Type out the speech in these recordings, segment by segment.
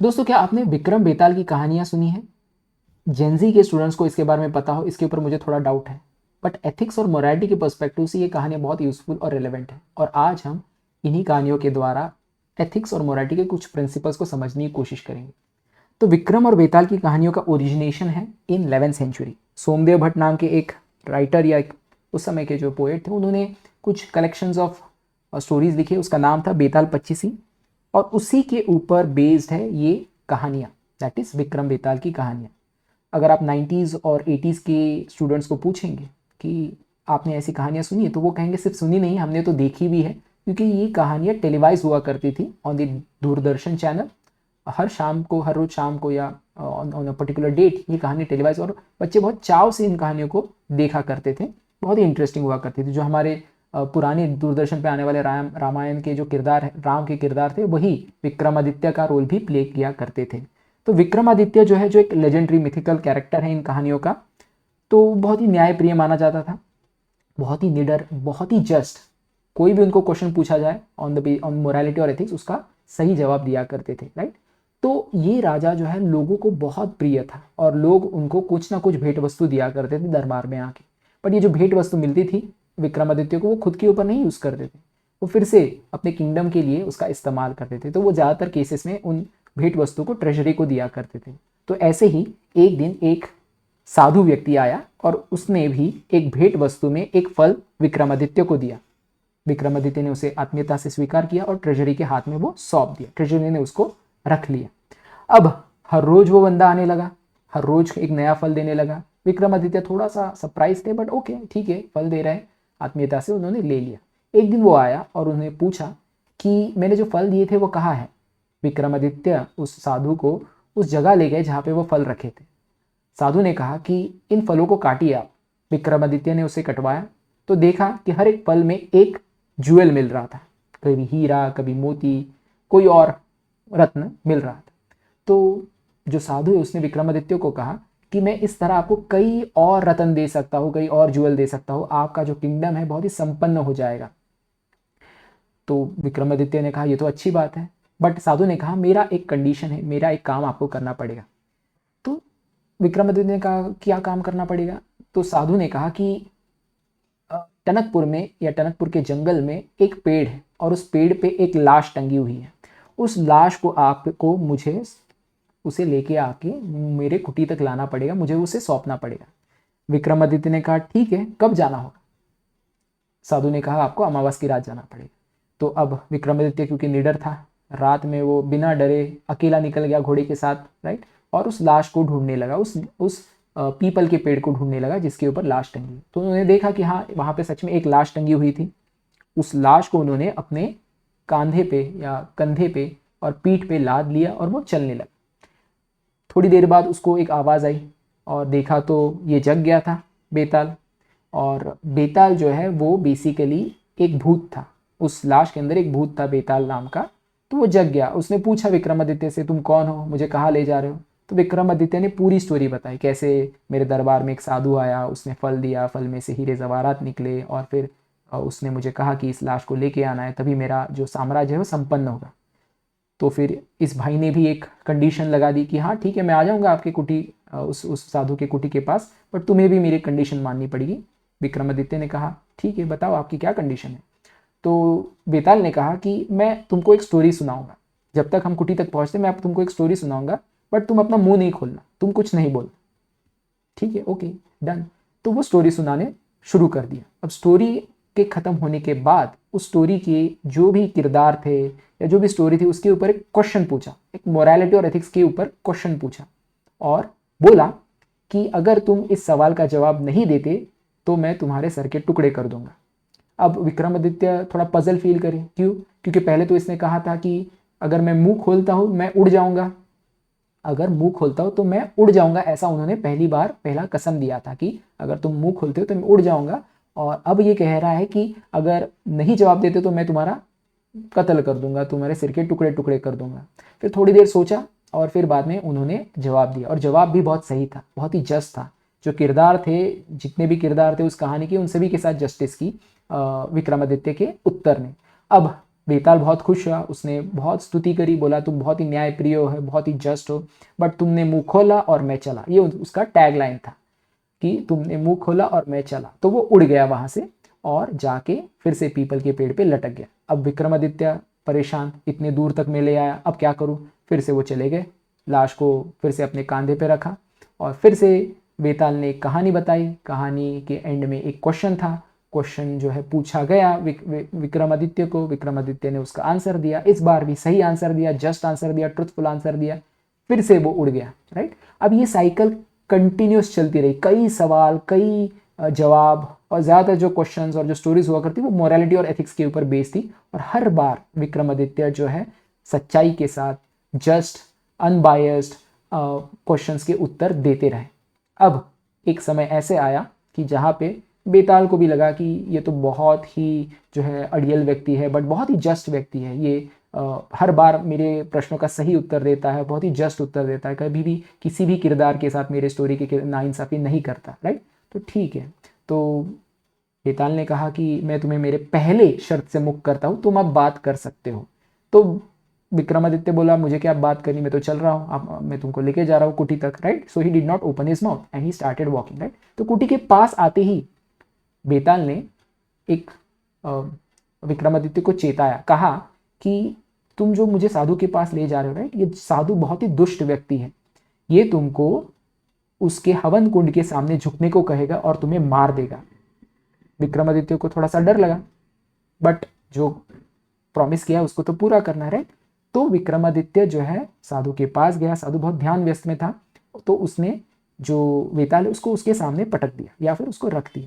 दोस्तों, क्या आपने विक्रम बेताल की कहानियां सुनी है? जेंजी के स्टूडेंट्स को इसके बारे में पता हो, इसके ऊपर मुझे थोड़ा डाउट है। बट एथिक्स और मोरालिटी के पर्सपेक्टिव से ये कहानियां बहुत यूजफुल और रिलेवेंट है, और आज हम इन्हीं कहानियों के द्वारा एथिक्स और मोरालिटी के कुछ प्रिंसिपल्स को समझने की कोशिश करेंगे। तो विक्रम और बेताल की कहानियों का ओरिजिनेशन है इन 11th सेंचुरी। सोमदेव भट्ट नाम के एक राइटर या एक उस समय के जो पोएट थे, उन्होंने कुछ कलेक्शंस ऑफ स्टोरीज लिखे। उसका नाम था बेताल पच्चीसी, और उसी के ऊपर बेस्ड है ये कहानियाँ, दैट इज़ विक्रम बेताल की कहानियाँ। अगर आप 90s और 80s के स्टूडेंट्स को पूछेंगे कि आपने ऐसी कहानियाँ सुनी है, तो वो कहेंगे सिर्फ सुनी नहीं, हमने तो देखी भी है, क्योंकि ये कहानियाँ टेलीवाइज हुआ करती थी ऑन द दूरदर्शन चैनल। हर शाम को, हर रोज शाम को, या ऑन अ पर्टिकुलर डेट ये कहानी टेलीवाइज, और बच्चे बहुत चाव से इन कहानियों को देखा करते थे। बहुत ही इंटरेस्टिंग हुआ करती थी। जो हमारे पुराने दूरदर्शन पे आने वाले रामायण के जो किरदार है, राम के किरदार थे, वही विक्रमादित्य का रोल भी प्ले किया करते थे। तो विक्रमादित्य जो है, जो एक लेजेंडरी मिथिकल कैरेक्टर है इन कहानियों का, तो बहुत ही न्यायप्रिय माना जाता था, बहुत ही निडर, बहुत ही जस्ट। कोई भी उनको क्वेश्चन पूछा जाए ऑन मोरालिटी और एथिक्स, उसका सही जवाब दिया करते थे, राइट। तो ये राजा जो है लोगों को बहुत प्रिय था, और लोग उनको कुछ ना कुछ भेंट वस्तु दिया करते थे दरबार में आके। बट ये जो भेंट वस्तु मिलती थी विक्रमादित्य को, वो खुद के ऊपर नहीं यूज करते थे, वो फिर से अपने किंगडम के लिए उसका इस्तेमाल करते थे। तो वो ज़्यादातर केसेस में उन भेंट वस्तु को ट्रेजरी को दिया करते थे। तो ऐसे ही एक दिन एक साधु व्यक्ति आया, और उसने भी एक भेंट वस्तु में एक फल विक्रमादित्य को दिया। विक्रमादित्य ने उसे आत्मीयता से स्वीकार किया और ट्रेजरी के हाथ में वो सौंप दिया। ट्रेजरी ने उसको रख लिया। अब हर रोज वो बंदा आने लगा, हर रोज एक नया फल देने लगा। विक्रमादित्य थोड़ा सा सरप्राइज थे, बट ओके ठीक है, फल दे रहे हैं, आत्मीयता से उन्होंने ले लिया। एक दिन वो आया और उन्होंने पूछा कि मैंने जो फल दिए थे वो कहाँ है। विक्रमादित्य उस साधु को उस जगह ले गए जहाँ पे वो फल रखे थे। साधु ने कहा कि इन फलों को काटिए आप। विक्रमादित्य ने उसे कटवाया, तो देखा कि हर एक फल में एक ज्वेल मिल रहा था, कभी हीरा, कभी मोती, कोई और रत्न मिल रहा था। तो जो साधु है उसने विक्रमादित्य को कहा कि मैं इस तरह आपको कई और रत्न दे सकता हूँ, कई और ज्वेल दे सकता हूँ, आपका जो किंगडम है बहुत ही संपन्न हो जाएगा। तो विक्रमादित्य ने कहा ये तो अच्छी बात है, बट साधु ने कहा मेरा एक कंडीशन है, मेरा एक काम आपको करना पड़ेगा। तो विक्रमादित्य ने कहा क्या काम करना पड़ेगा। तो साधु ने कहा कि टनकपुर में या टनकपुर के जंगल में एक पेड़ है, और उस पेड़ पे एक लाश टंगी हुई है। उस लाश को आपको मुझे उसे लेके आके मेरे कुटी तक लाना पड़ेगा, मुझे उसे सौंपना पड़ेगा। विक्रमादित्य ने कहा ठीक है, कब जाना होगा। साधु ने कहा आपको अमावस की रात जाना पड़ेगा। तो अब विक्रमादित्य क्योंकि निडर था, रात में वो बिना डरे अकेला निकल गया घोड़े के साथ, राइट, और उस लाश को ढूंढने लगा, उस पीपल के पेड़ को ढूंढने लगा जिसके ऊपर लाश टंगी। तो उन्होंने देखा कि हाँ, वहाँ पे सच में एक लाश टंगी हुई थी। उस लाश को उन्होंने अपने कांधे पे या कंधे पे और पीठ पे लाद लिया, और वो चलने लगा। थोड़ी देर बाद उसको एक आवाज़ आई, और देखा तो ये जग गया था बेताल। और बेताल जो है वो बेसिकली एक भूत था, उस लाश के अंदर एक भूत था बेताल नाम का। तो वो जग गया। उसने पूछा विक्रमादित्य से तुम कौन हो, मुझे कहाँ ले जा रहे हो। तो विक्रमादित्य ने पूरी स्टोरी बताई, कैसे मेरे दरबार में एक साधु आया, उसने फल दिया, फल में से हीरे जवाहरात निकले, और फिर उसने मुझे कहा कि इस लाश को लेके आना है, तभी मेरा जो साम्राज्य है वो संपन्न होगा। तो फिर इस भाई ने भी एक कंडीशन लगा दी कि हाँ ठीक है, मैं आ जाऊँगा आपके कुटी, उस साधु के कुटी के पास, बट तुम्हें भी मेरी कंडीशन माननी पड़ेगी। विक्रमादित्य ने कहा ठीक है, बताओ आपकी क्या कंडीशन है। तो बेताल ने कहा कि मैं तुमको एक स्टोरी सुनाऊंगा, जब तक हम कुटी तक पहुँचते मैं आप तुमको एक स्टोरी सुनाऊंगा, बट तुम अपना मुंह नहीं खोलना, तुम कुछ नहीं बोलना। ठीक है, ओके, डन। तो वो स्टोरी सुनाने शुरू कर दिया। अब स्टोरी के ख़त्म होने के बाद उस स्टोरी के जो भी किरदार थे या जो भी स्टोरी थी उसके ऊपर एक क्वेश्चन पूछा, एक मोरालिटी और एथिक्स के ऊपर क्वेश्चन पूछा, और बोला कि अगर तुम इस सवाल का जवाब नहीं देते तो मैं तुम्हारे सर के टुकड़े कर दूंगा। अब विक्रमादित्य थोड़ा पजल फील करे, क्यों, क्योंकि पहले तो इसने कहा था कि अगर मैं मुंह खोलता हूँ मैं उड़ जाऊंगा, अगर मुंह खोलता हूँ तो मैं उड़ जाऊंगा, ऐसा उन्होंने पहला कसम दिया था कि अगर तुम मुंह खोलते हो तो मैं उड़ जाऊंगा। और अब ये कह रहा है कि अगर नहीं जवाब देते तो मैं तुम्हारा कत्ल कर दूंगा, तुम्हारे सिर के टुकड़े टुकड़े कर दूंगा। फिर थोड़ी देर सोचा, और फिर बाद में उन्होंने जवाब दिया, और जवाब भी बहुत सही था, बहुत ही जस्ट था। जो किरदार थे, जितने भी किरदार थे उस कहानी के, उन सभी के साथ जस्टिस की विक्रमादित्य के उत्तर ने। अब बेताल बहुत खुश हुआ, उसने बहुत स्तुति करी, बोला तुम बहुत ही न्यायप्रिय हो, है बहुत ही जस्ट हो, बट तुमने मुंह खोला और मैं चला, ये उसका टैग लाइन था कि तुमने मुंह खोला और मैं चला। तो वो उड़ गया वहां से और जाके फिर से पीपल के पेड़ पे लटक गया। अब विक्रमादित्य परेशान, इतने दूर तक मैं ले आया, अब क्या करूं, फिर से वो चले गए, लाश को फिर से अपने कंधे पे रखा और फिर से बेताल ने एक कहानी बताई। कहानी के एंड में एक क्वेश्चन था, क्वेश्चन जो है पूछा गया विक्रमादित्य को, विक्रमादित्य ने उसका आंसर दिया, इस बार भी सही आंसर दिया, जस्ट आंसर दिया, ट्रुथफुल आंसर दिया, फिर से वो उड़ गया, राइट। अब ये साइकिल कंटिन्यूस चलती रही, कई सवाल, कई जवाब, और ज़्यादातर जो क्वेश्चंस और जो स्टोरीज हुआ करती वो मोरालिटी और एथिक्स के ऊपर बेस्ड थी, और हर बार विक्रमादित्य जो है सच्चाई के साथ जस्ट अनबायस्ड क्वेश्चंस के उत्तर देते रहे। अब एक समय ऐसे आया कि जहाँ पे बेताल को भी लगा कि ये तो बहुत ही जो है अड़ियल व्यक्ति है, बट बहुत ही जस्ट व्यक्ति है, ये हर बार मेरे प्रश्नों का सही उत्तर देता है, बहुत ही जस्ट उत्तर देता है, कभी भी किसी भी किरदार के साथ मेरे स्टोरी के नाइंसाफ़ी नहीं करता, राइट। तो ठीक है, तो बेताल ने कहा कि मैं तुम्हें मेरे पहले शर्त से मुक्त करता हूँ, तुम अब बात कर सकते हो। तो विक्रमादित्य बोला मुझे क्या बात करनी, मैं तो चल रहा हूँ, अब मैं तुमको लेके जा रहा हूँ कुटी तक, right. So he did not open his mouth and he started walking, right. तो कुटी के पास आते ही बेताल ने एक विक्रमादित्य को चेताया, कहा कि तुम जो मुझे साधु के पास ले जा रहे हो, राइट, ये साधु बहुत ही दुष्ट व्यक्ति है, ये तुमको उसके हवन कुंड के सामने झुकने को कहेगा और तुम्हें मार देगा। विक्रमादित्य को थोड़ा सा डर लगा, बट जो प्रॉमिस किया उसको तो पूरा करना है, राइट। तो विक्रमादित्य जो है साधु के पास गया, साधु बहुत ध्यान व्यस्त में था, तो उसने जो बेताल है उसको उसके सामने पटक दिया या फिर उसको रख दिया।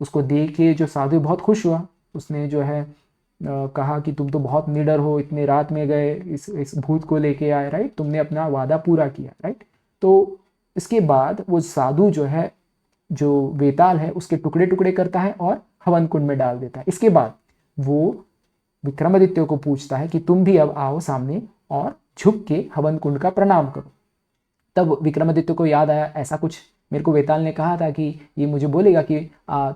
उसको देख के जो साधु बहुत खुश हुआ, उसने जो है कहा कि तुम तो बहुत निडर हो, इतने रात में गए, इस भूत को लेके आए, राइट, तुमने अपना वादा पूरा किया, राइट। तो इसके बाद वो साधु जो है, जो बेताल है, उसके टुकड़े टुकड़े करता है और हवन कुंड में डाल देता है। इसके बाद वो विक्रमादित्य को पूछता है कि तुम भी अब आओ सामने और झुक के हवन कुंड का प्रणाम करो। तब विक्रमादित्य को याद आया, ऐसा कुछ मेरे को बेताल ने कहा था कि ये मुझे बोलेगा कि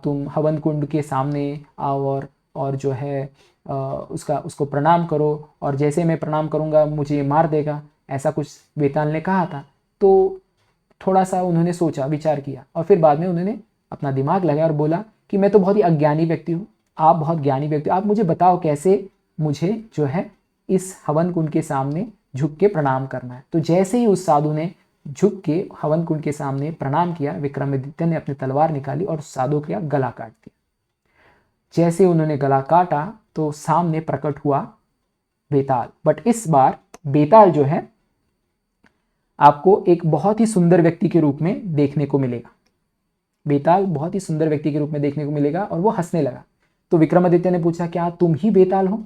तुम हवन कुंड के सामने आओ और जो है उसको प्रणाम करो, और जैसे मैं प्रणाम करूँगा मुझे ये मार देगा, ऐसा कुछ बेताल ने कहा था। तो थोड़ा सा उन्होंने सोचा, विचार किया, और फिर बाद में उन्होंने अपना दिमाग लगाया और बोला कि मैं तो बहुत ही अज्ञानी व्यक्ति हूँ, आप बहुत ज्ञानी व्यक्ति हो, आप मुझे बताओ कैसे मुझे जो है इस हवन कुंड के सामने झुक के प्रणाम करना है। तो जैसे ही उस साधु ने झुक के हवन कुंड के सामने प्रणाम किया, विक्रमादित्य ने अपनी तलवार निकाली और साधु का गला काट दिया। जैसे उन्होंने गला काटा तो सामने प्रकट हुआ बेताल, बट इस बार बेताल जो है आपको एक बहुत ही सुंदर व्यक्ति के रूप में देखने को मिलेगा। बेताल बहुत ही सुंदर व्यक्ति के रूप में देखने को मिलेगा, और वो हंसने लगा। तो विक्रमादित्य ने पूछा, क्या तुम ही बेताल हो?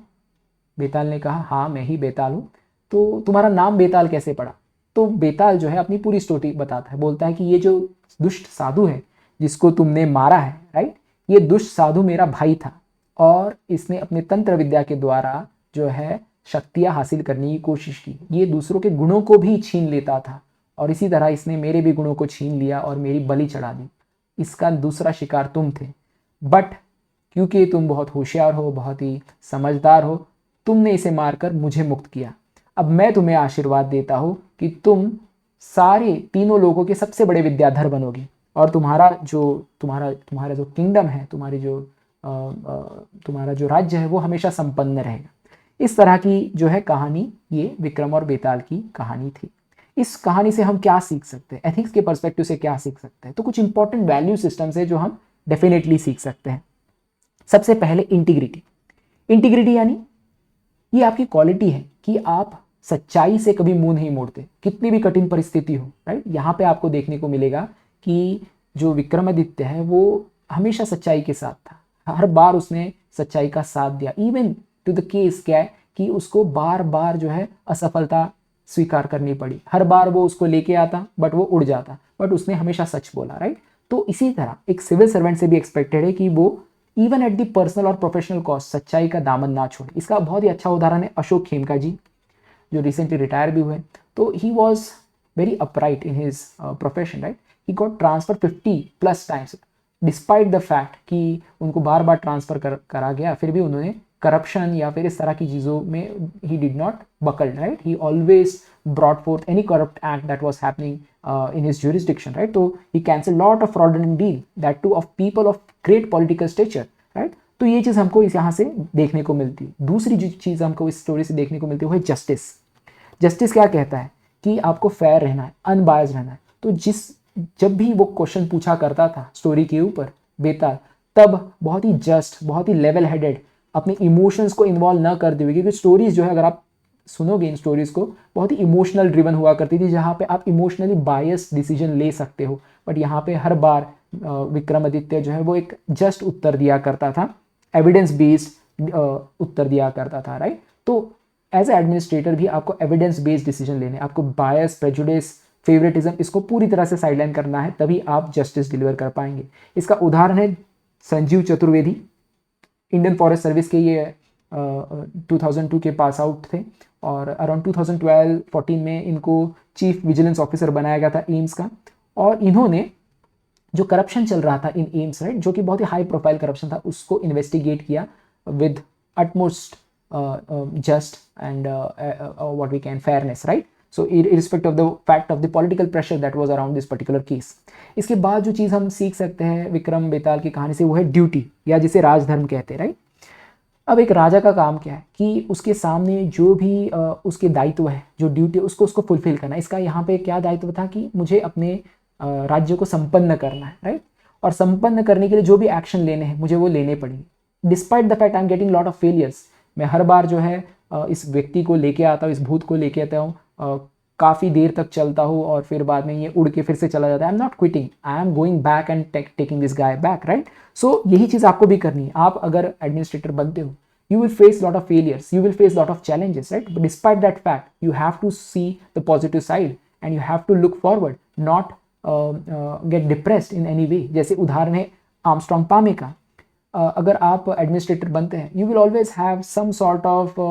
बेताल ने कहा, हाँ मैं ही बेताल हूँ। तो तुम्हारा नाम बेताल कैसे पड़ा? तो बेताल जो है अपनी पूरी स्टोरी बताता है, बोलता है कि ये जो दुष्ट साधु है जिसको तुमने मारा है, राइट, ये दुष्ट साधु मेरा भाई था, और इसने अपने तंत्र विद्या के द्वारा जो है शक्तियाँ हासिल करने की कोशिश की। ये दूसरों के गुणों को भी छीन लेता था, और इसी तरह इसने मेरे भी गुणों को छीन लिया और मेरी बलि चढ़ा दी। इसका दूसरा शिकार तुम थे, बट क्योंकि तुम बहुत होशियार हो, बहुत ही समझदार हो, तुमने इसे मारकर मुझे मुक्त किया। अब मैं तुम्हें आशीर्वाद देता हूँ कि तुम सारे तीनों लोगों के सबसे बड़े विद्याधर बनोगे, और तुम्हारा जो किंगडम है, तुम्हारा जो राज्य है वो हमेशा संपन्न रहेगा। इस तरह की जो है कहानी, ये विक्रम और बेताल की कहानी थी। इस कहानी से हम क्या सीख सकते हैं, एथिक्स के पर्सपेक्टिव से क्या सीख सकते हैं? तो कुछ इंपॉर्टेंट वैल्यू सिस्टम्स है जो हम डेफिनेटली सीख सकते हैं। सबसे पहले इंटीग्रिटी यानी ये आपकी क्वालिटी है कि आप सच्चाई से कभी मुंह नहीं मोड़ते, कितनी भी कठिन परिस्थिति हो, राइट। यहाँ पे आपको देखने को मिलेगा कि जो विक्रमादित्य है वो हमेशा सच्चाई के साथ था, हर बार उसने सच्चाई का साथ दिया, इवन टू द केस क्या है कि उसको बार बार जो है असफलता स्वीकार करनी पड़ी, हर बार वो उसको लेके आता बट वो उड़ जाता, बट उसने हमेशा सच बोला, राइट। तो इसी तरह एक सिविल सर्वेंट से भी एक्सपेक्टेड है कि वो इवन एट द पर्सनल और प्रोफेशनल कॉस्ट सच्चाई का दामन ना छोड़े। इसका बहुत ही अच्छा उदाहरण है अशोक खेमका जी, जो रिसेंटली रिटायर भी हुए। तो he was very upright in his profession, right. He got transfer 50+ times despite the fact कि उनको बार बार ट्रांसफर करा गया, फिर भी उन्होंने करप्शन या फिर इस तरह की चीज़ों में he did not buckle, right. He always brought forth any corrupt act that was happening in his jurisdiction, right. तो he cancelled lot of fraudulent deal, that too of people of great political stature, right. तो ये चीज़ हमको इस यहाँ से देखने को मिलती है. दूसरी जो चीज़ हमको इस स्टोरी से देखने को मिलती है वो है जस्टिस. जस्टिस क्या कहता है कि आपको फेयर रहना है, अनबायस्ड रहना है. तो जब भी वो क्वेश्चन पूछा करता था स्टोरी के ऊपर बेताल, तब बहुत ही जस्ट, बहुत ही लेवल हेडेड, अपने इमोशंस को इन्वॉल्व ना करते हुए, क्योंकि स्टोरीज जो है अगर आप सुनोगे इन स्टोरीज को बहुत ही इमोशनल ड्रिवन हुआ करती थी, जहाँ पे आप इमोशनली बायस डिसीजन ले सकते हो. बट यहाँ पे हर बार विक्रमादित्य जो है वो एक जस्ट उत्तर दिया करता था, एविडेंस बेस्ड उत्तर दिया करता था, राइट. तो एज ए एडमिनिस्ट्रेटर भी आपको एविडेंस बेस्ड डिसीजन लेने, आपको बायस, प्रेजुडिस, फेवरेटिज्म इसको पूरी तरह से साइडलाइन करना है, तभी आप जस्टिस डिलीवर कर पाएंगे. इसका उदाहरण है Sanjeev Chaturvedi. Indian forest service के ये 2002 के पास आउट थे और अराउंड 2012-14 में इनको चीफ विजिलेंस ऑफिसर बनाया गया था एम्स का. और इन्होंने जो करप्शन चल रहा था इन एम्स, राइट, जो कि बहुत ही हाई प्रोफाइल करप्शन था, उसको इन्वेस्टिगेट किया with utmost just and what we can fairness, right. So irrespective of the fact of the political pressure that was around this particular case. इसके बाद जो चीज़ हम सीख सकते हैं विक्रम बेताल की कहानी से वो है ड्यूटी, या जिसे राजधर्म कहते हैं, राइट. अब एक राजा का काम क्या है कि उसके सामने जो भी उसके दायित्व है, जो ड्यूटी उसको फुलफिल करना है. इसका यहाँ पे क्या दायित्व था कि मुझे अपने राज्य को संपन्न करना है, राइट. और संपन्न करने के लिए जो भी एक्शन लेने हैं मुझे वो लेने पड़ेंगे. Despite the fact I am getting lot of failures, मैं हर बार जो है इस व्यक्ति को लेके आता हूँ, इस भूत को लेके आता हूँ, काफ़ी देर तक चलता हूँ और फिर बाद में ये उड़ के फिर से चला जाता है. I am not quitting, I am going back and taking this guy back, right. So यही चीज़ आपको भी करनी है. आप अगर एडमिनिस्ट्रेटर बनते हो, you will face lot of failures, you will face lot of challenges, right. But despite that fact, you have to see the positive side and you have to look forward, not get depressed in any way. जैसे उदाहरण है Armstrong पामे का. अगर आप administrator बनते हैं, you will always have some sort of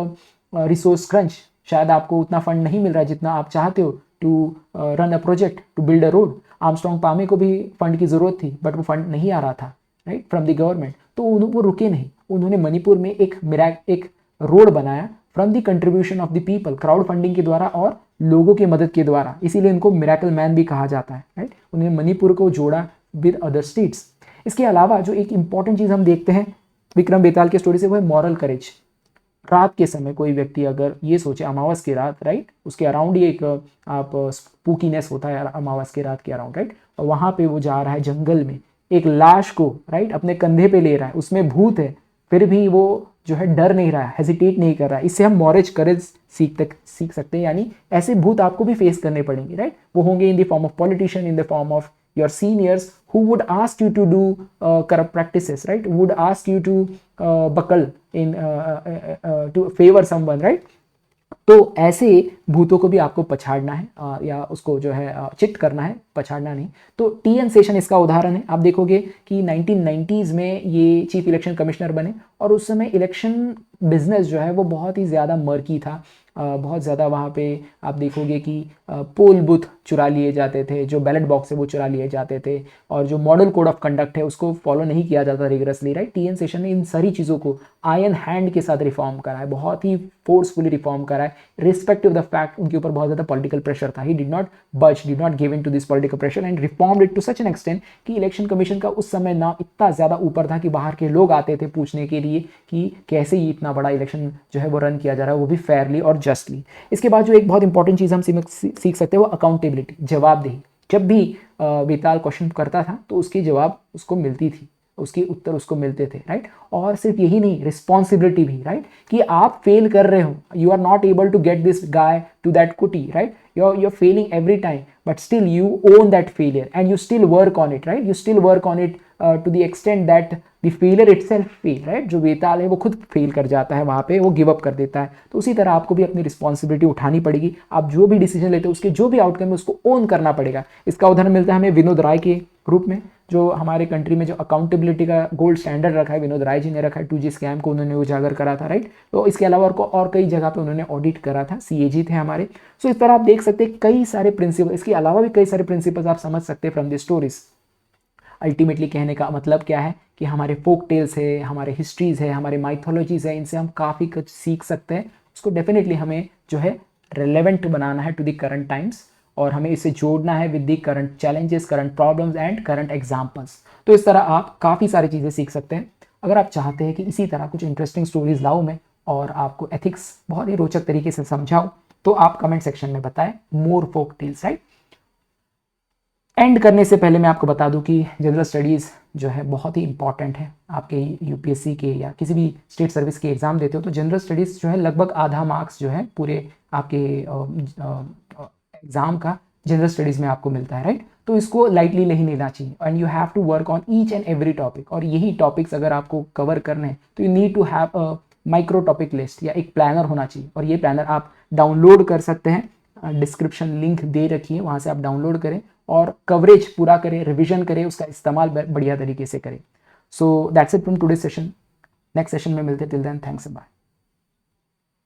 resource crunch. शायद आपको उतना फंड नहीं मिल रहा है जितना आप चाहते हो to run a project, to build a road. Armstrong Pame को भी फंड की ज़रूरत थी, बट वो फंड नहीं आ रहा था, राइट, फ्रॉम द गवर्नमेंट. तो वो रुके नहीं, उन्होंने मणिपुर में एक रोड बनाया from the contribution of the people, crowd funding के द्वारा और लोगों की मदद के द्वारा. इसीलिए उनको मिरेकल मैन भी कहा जाता है, राइट. उन्होंने मणिपुर को जोड़ा विद अदर स्टेट्स. इसके अलावा जो एक इंपॉर्टेंट चीज़ हम देखते हैं विक्रम बेताल की स्टोरी से वो है मॉरल करेज. रात के समय कोई व्यक्ति अगर ये सोचे, अमावस की रात, राइट, उसके अराउंड ही एक आप स्पूकीनेस होता है अमावस की रात के अराउंड, राइट. और वहाँ पे वो जा रहा है जंगल में, एक लाश को, राइट, अपने कंधे पे ले रहा है, उसमें भूत है, फिर भी वो जो है डर नहीं रहा है, हेजिटेट नहीं कर रहा है. इससे हम मॉरल करेज सीख सकते हैं. यानी ऐसे भूत आपको भी फेस करने पड़ेंगे, राइट. वो होंगे in the form of politician, in the form of your seniors who would ask you to do corrupt practices, right, would ask you to buckle in to favor someone, right. तो ऐसे भूतों को भी आपको पछाड़ना है या उसको जो है चिट करना है, पछाड़ना नहीं. तो टी.एन. शेषन इसका उदाहरण है. आप देखोगे कि 1990s में ये चीफ इलेक्शन कमिश्नर बने और उस समय इलेक्शन बिजनेस जो है वो बहुत ही ज़्यादा मर्की था. बहुत ज़्यादा वहाँ पे आप देखोगे कि पोल बूथ चुरा लिए जाते थे, जो बैलेट बॉक्स है वो चुरा लिए जाते थे, और जो मॉडल कोड ऑफ कंडक्ट है उसको फॉलो नहीं किया जाता रिगरसली, राइट. टी.एन. शेषन ने इन सारी चीज़ों को आयरन हैंड के साथ रिफॉर्म करा है, बहुत ही फोर्सफुली रिफॉर्म करा है, रिस्पेक्टिव द फैक्ट उनके ऊपर बहुत ज़्यादा पॉलिटिकल प्रेशर था. He did not budge, did not give in to this political pressure and reformed it to such an extent कि इलेक्शन कमीशन का उस समय ना इतना ज़्यादा ऊपर था कि बाहर के लोग आते थे पूछने के लिए कि कैसे ये इतना बड़ा इलेक्शन जो है वो रन किया जा रहा है, वो भी फेयरली और जस्टली. इसके बाद जो एक बहुत इंपॉर्टेंट चीज़ हम सीख सकते हैं वो अकाउंटेबिलिटी, जवाबदेही. जब भी बेताल क्वेश्चन करता था तो उसकी जवाब उसको मिलती थी, उसके उत्तर उसको मिलते थे, राइट. और सिर्फ यही नहीं, रिस्पॉन्सिबिलिटी भी, राइट, कि आप फेल कर रहे हो, you are not able to get this guy to that cutie, right, you're failing every time, but still you own that failure and you still work on it, right, you still work on it to the extent that the failure itself fail, right. जो बेताल है वो खुद fail कर जाता है वहाँ पे, वो गिव अप कर देता है. तो उसी तरह आपको भी अपनी रिस्पॉन्सिबिलिटी उठानी पड़ेगी. आप जो भी डिसीजन लेते हो उसके जो भी आउटकम है उसको ओन करना पड़ेगा. इसका उदाहरण मिलता है हमें विनोद राय के रूप में, जो हमारे कंट्री में जो अकाउंटेबिलिटी का गोल्ड स्टैंडर्ड रखा है विनोद राय जी ने रखा है. 2G स्कैम को उन्होंने उजागर करा था, राइट. तो इसके अलावा और कई जगह पे उन्होंने ऑडिट करा था, CAG थे हमारे. सो इस तरह आप देख सकते हैं कई सारे प्रिंसिपल, इसके अलावा भी कई सारे प्रिंसिपल्स आप समझ सकते हैं फ्रॉम द स्टोरीज. अल्टीमेटली कहने का मतलब क्या है कि हमारे फोक टेल्स है, हमारे हिस्ट्रीज़ है, हमारे माइथोलॉजीज़ है, इनसे हम काफ़ी कुछ सीख सकते हैं। उसको डेफिनेटली हमें जो है रेलेवेंट बनाना है टू द करंट टाइम्स, और हमें इसे जोड़ना है with the current challenges, current problems and current examples. तो इस तरह आप काफ़ी सारी चीज़ें सीख सकते हैं। अगर आप चाहते हैं कि इसी तरह कुछ इंटरेस्टिंग स्टोरीज लाऊं मैं और आपको एथिक्स बहुत ही रोचक तरीके से समझाऊं, तो आप कमेंट सेक्शन में बताएं मोर फोक टेल्स, राइट। एंड करने से पहले मैं आपको बता दूं कि जनरल स्टडीज़ जो है बहुत ही इंपॉर्टेंट है। आपके यूपीएससी के या किसी भी स्टेट सर्विस के एग्ज़ाम देते हो तो जनरल स्टडीज़ जो है लगभग आधा मार्क्स जो है पूरे आपके एग्ज़ाम का जनरल स्टडीज़ में आपको मिलता है, राइट। तो इसको लाइटली नहीं लेना चाहिए, and you have to work on each and every topic. और यही टॉपिक्स अगर आपको कवर करने हैं तो you need to have a micro topic list या एक प्लानर होना चाहिए, और ये प्लानर आप डाउनलोड कर सकते हैं। डिस्क्रिप्शन लिंक दे रखी है, वहाँ से आप डाउनलोड करें और कवरेज पूरा करें, रिविजन करें, उसका इस्तेमाल बढ़िया तरीके से करें। So that's it from today session. Next session में मिलते, टिल देन थैंक्स बाय।